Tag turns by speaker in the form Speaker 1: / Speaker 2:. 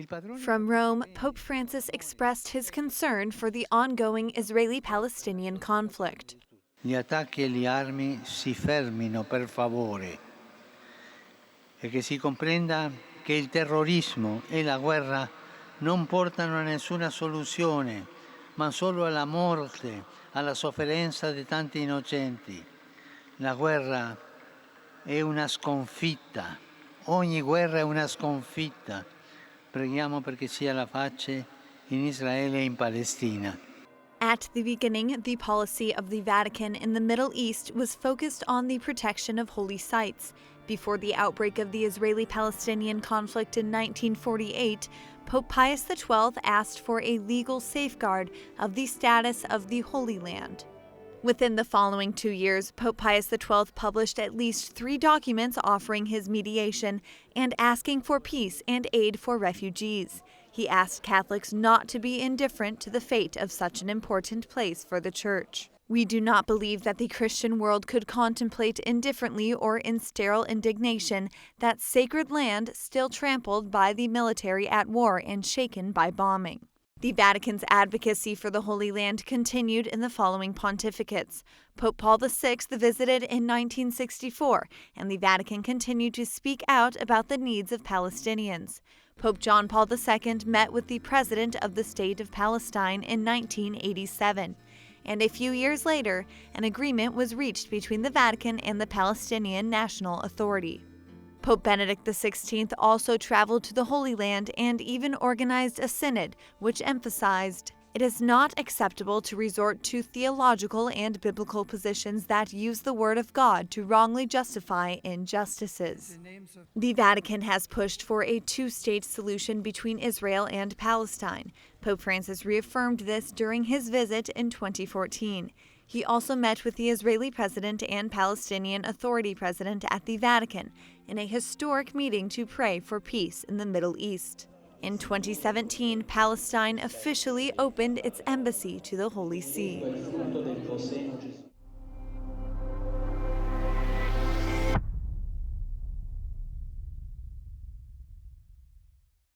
Speaker 1: From Rome, Pope Francis expressed his concern for the ongoing Israeli-Palestinian conflict.
Speaker 2: Gli attacchi e le armi si fermino per favore e che si comprenda che il terrorismo e la guerra non portano a nessuna soluzione, ma solo alla morte, alla sofferenza di tanti innocenti. La guerra è una sconfitta, ogni guerra è una sconfitta. Preghiamo perché sia la pace in Israele e in Palestina.
Speaker 1: At the beginning, the policy of the Vatican in the Middle East was focused on the protection of holy sites. Before the outbreak of the Israeli-Palestinian conflict in 1948, Pope Pius XII asked for a legal safeguard of the status of the Holy Land. Within the following 2 years, Pope Pius XII published at least 3 documents offering his mediation and asking for peace and aid for refugees. He asked Catholics not to be indifferent to the fate of such an important place for the Church. We do not believe that the Christian world could contemplate indifferently or in sterile indignation that sacred land still trampled by the military at war and shaken by bombing. The Vatican's advocacy for the Holy Land continued in the following pontificates. Pope Paul VI visited in 1964, and the Vatican continued to speak out about the needs of Palestinians. Pope John Paul II met with the President of the State of Palestine in 1987. And a few years later, an agreement was reached between the Vatican and the Palestinian National Authority. Pope Benedict XVI also traveled to the Holy Land and even organized a synod, which emphasized, "It is not acceptable to resort to theological and biblical positions that use the Word of God to wrongly justify injustices." The Vatican has pushed for a 2-state solution between Israel and Palestine. Pope Francis reaffirmed this during his visit in 2014. He also met with the Israeli president and Palestinian Authority president at the Vatican in a historic meeting to pray for peace in the Middle East. In 2017, Palestine officially opened its embassy to the Holy See.